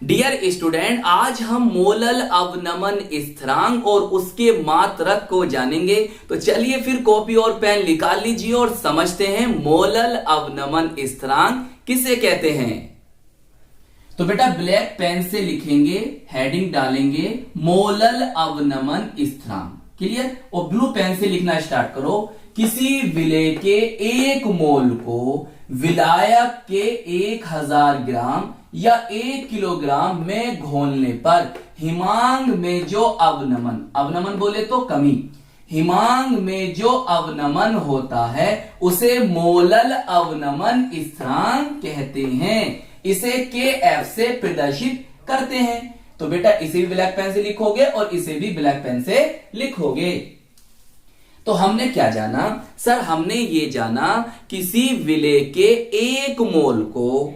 Dear student, आज हम molal अवनमन स्थिरांक और उसके मात्रक को जानेंगे। तो चलिए फिर कॉपी और पेन निकाल लीजिए और समझते हैं मोलल अवनमन स्थिरांक किसे कहते हैं। तो बेटा ब्लैक पेन से लिखेंगे, हेडिंग डालेंगे मोलल अवनमन स्थिरांक, क्लियर। और ब्लू पेन से लिखना स्टार्ट करो। किसी विलेय के एक मोल को विलायक के 1000 ग्राम या 1 किलोग्राम में घोलने पर हिमांक में जो अवनमन, अवनमन बोले तो कमी, हिमांक में जो अवनमन होता है उसे मोलल अवनमन स्थिरांक कहते हैं। इसे KF से प्रदर्शित करते हैं। तो बेटा इसे भी ब्लैक पेन से लिखोगे और इसे भी ब्लैक पेन से लिखोगे। तो हमने क्या जाना सर? हमने ये जाना किसी विलेय के एक मोल को,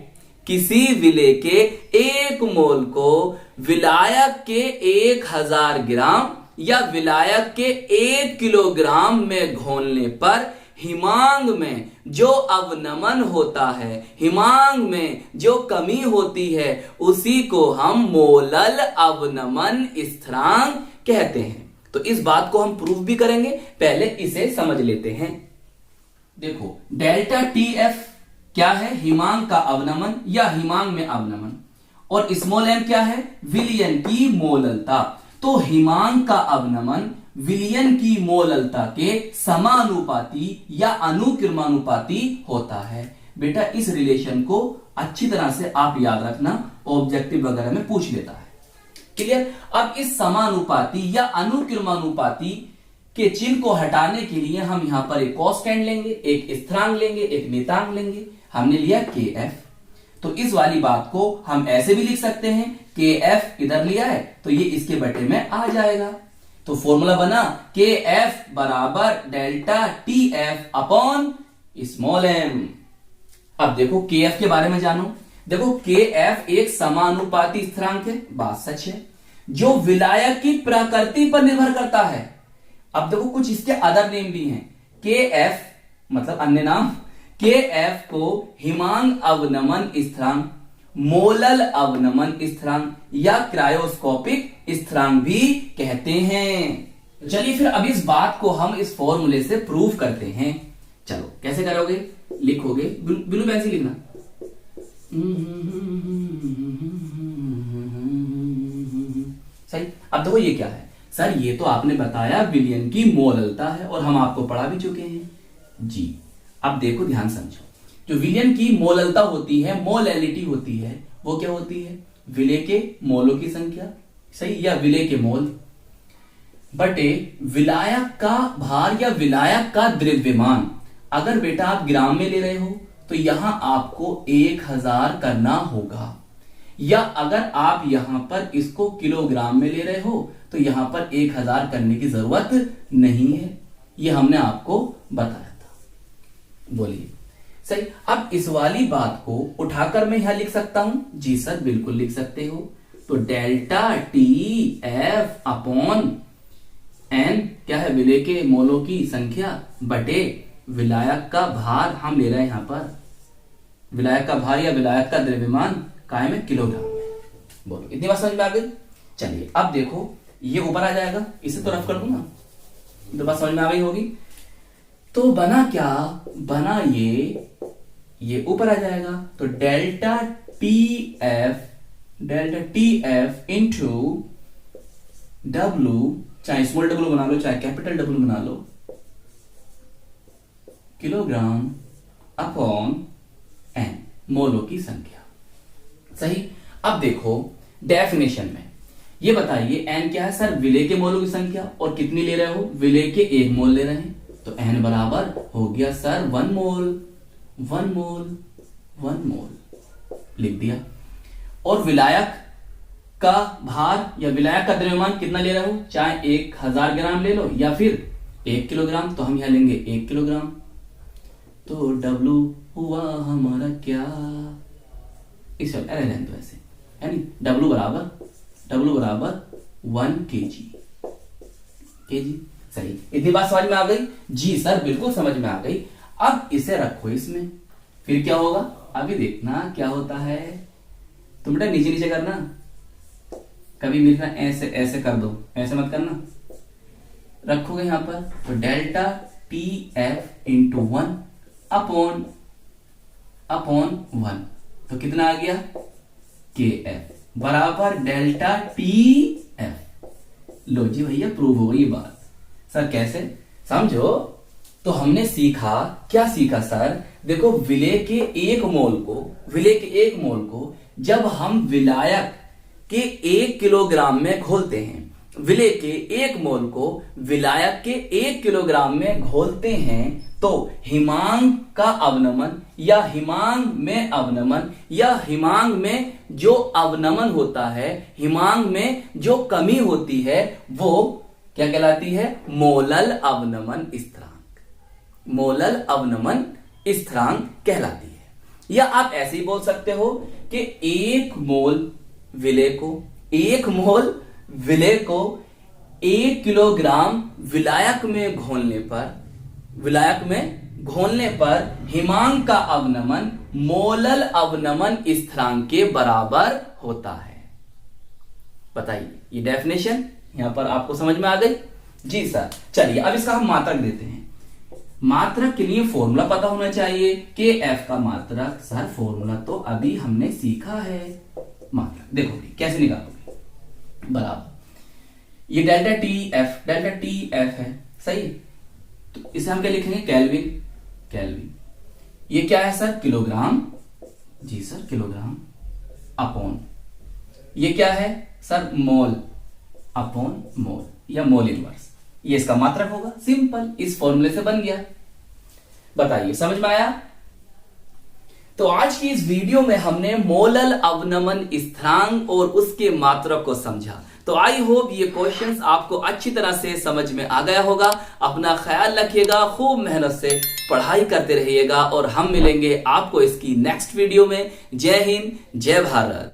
किसी विलेय के एक मोल को विलायक के 1000 ग्राम या विलायक के 1 किलोग्राम में घोलने पर हिमांक में जो अवनमन होता है, हिमांक में जो कमी होती है, उसी को हम मोलल अवनमन स्थिरांक कहते हैं। तो इस बात को हम प्रूफ भी करेंगे, पहले इसे समझ लेते हैं। देखो डेल्टा TF क्या है? हिमांक का अवनमन या हिमांक में अवनमन। और स्मॉल m क्या है? विलयन की मोललता। तो हिमांक का अवनमन विलयन की मोललता के समानुपाती या अनुक्रमानुपाती होता है। बेटा इस रिलेशन को अच्छी तरह से आप याद रखना, ऑब्जेक्टिव वगैरह में पूछ लेता है, क्लियर। अब इस समानुपाती या अनुक्रमानुपाती के चिन्ह को हटाने के लिए हम यहां पर एक कांस्टेंट लेंगे, एक स्थिरांक लेंगे, एक नियतांक लेंगे। हमने लिया KF। तो इस वाली बात को हम ऐसे भी लिख सकते हैं, KF इधर लिया है तो ये इसके बटे में आ जाएगा। तो फॉर्मूला बना KF बराबर delta TF upon small m। अब देखो KF के बारे में जानो। देखो KF एक समानुपाती स्थिरांक है, बात सच है, जो विलायक की प्रकृति पर निर्भर करता है। अब देखो कुछ इसके अदर नेम भी हैं। KF मतलब अन्य नाम, KF को हिमांक अवनमन स्थिरांक, मोलल अवनमन स्थिरांक या क्रायोस्कोपिक स्थिरांक भी कहते हैं। चलिए फिर अब इस बात को हम इस फॉर्मूले से प्रूव करते हैं। चलो कैसे करोगे? लिखोगे, ब्लू पेन से लिखना। सही। अब देखो ये क्या है सर? ये तो आपने बताया विलयन की मोललता है और हम आपको पढ़ा भी चुके हैं जी। अब देखो ध्यान समझो, जो विलयन की मोललता होती है, मोलैलिटी होती है, वो क्या होती है? विलेय के मोलों की संख्या, सही, या विलेय के मोल बटे विलायक का भार या विलायक का द्रव्यमान। अगर बेटा आप ग्राम में ले रहे हो तो यहां आपको 1000 करना होगा, या अगर आप यहां पर इसको किलोग्राम में ले रहे हो तो यहां पर 1000 करने की जरूरत नहीं है। यह हमने आपको बताया था। बोलिए सही। अब इस वाली बात को उठाकर मैं यहां लिख सकता हूं? जी सर बिल्कुल लिख सकते हो। तो डेल्टा TF अपॉन n क्या है? विलेय के मोलों की संख्या बटे विलायक का भार। हम ले रहे हैं यहां पर विलायक का भार या विलायक का द्रव्यमान काय में? किलोग्राम में। बोलो इतनी बात समझ में आ गई? चलिए अब देखो ये ऊपर आ जाएगा, इसे तो रफ कर दूंगा, तो बात समझ में आ गई होगी। तो बना क्या? बना ये ऊपर आ जाएगा। तो डेल्टा TF इंटू W, चाहे स्मॉल W बना लो चाहे कैपिटल W बना लो, किलोग्राम अपॉन n, मोलों की संख्या। सही। अब देखो डेफिनेशन में ये बताइए n क्या है सर? विलेय के मोलों की संख्या। और कितनी ले रहे हो? विलेय के 1 मोल ले रहे हैं। तो n बराबर हो गया सर 1 मोल, लिख दिया। और विलायक का भार या विलायक का द्रव्यमान कितना ले रहे हो? चाहे 1000 ग्राम ले लो या फिर 1 किलोग्राम। तो हम यहां लेंगे 1 किलोग्राम। तो W हुआ हमारा क्या? इस रहने दो ऐसे, यानी W बराबर 1 kg। सही। इतनी बात समझ में आ गई? जी सर बिल्कुल समझ में आ गई। अब इसे रखो इसमें, फिर क्या होगा? अभी देखना क्या होता है। तुम बेटा नीचे नीचे करना, कभी मिलना ऐसे ऐसे कर दो, ऐसे मत करना। रखोगे यहां पर तो delta T F into 1 upon 1, तो कितना आ गया के एफ बराबर डेल्टा टी एफ। लो जी भैया प्रूव हो गई बात। सर कैसे, समझो। तो हमने सीखा, क्या सीखा सर, देखो विलेय के एक मोल को जब हम विलायक के 1 किलोग्राम में घोलते हैं, विलेय के 1 मोल को विलायक के 1 किलोग्राम में घोलते हैं, तो हिमांक का अवनमन या हिमांक में अवनमन या हिमांक में जो अवनमन होता है, हिमांक में जो कमी होती है, वो क्या कहलाती है, मोलल अवनमन स्थिरांक। मोलल अवनमन स्थिरांक कहलाती है। या आप ऐसे ही बोल सकते हो कि 1 मोल विलेय को 1 किलोग्राम विलायक में घोलने पर हिमांक का अवनमन मोलल अवनमन स्थिरांक के बराबर होता है। बताइए, ये डेफिनेशन यहां पर आपको समझ में आ गई? जी सर। चलिए अब इसका हम मात्रक देते हैं। मात्रक के लिए फॉर्मूला पता होना चाहिए। के एफ का मात्रक, सर फॉर्मूला तो अभी हमने सीखा है। मात्रक देखोगे कैसे निकालोगे, बराबर ये डेल्टा टी एफ है, सही। तो इसे हम क्या लिखेंगे, केल्विन। ये क्या है सर, किलोग्राम, जी सर किलोग्राम, अपॉन ये क्या है सर, मोल अपॉन मोल या मोल इनवर्स, ये इसका मात्रक होगा। सिंपल, इस फॉर्मूले से बन गया। बताइए समझ में आया? तो आज की इस वीडियो में हमने मोलल अवनमन स्थिरांक और उसके मात्रक को समझा। तो आई होप ये क्वेश्चंस आपको अच्छी तरह से समझ में आ गया होगा। अपना ख्याल रखिएगा, खूब मेहनत से पढ़ाई करते रहिएगा और हम मिलेंगे आपको इसकी नेक्स्ट वीडियो में। जय हिंद, जय भारत।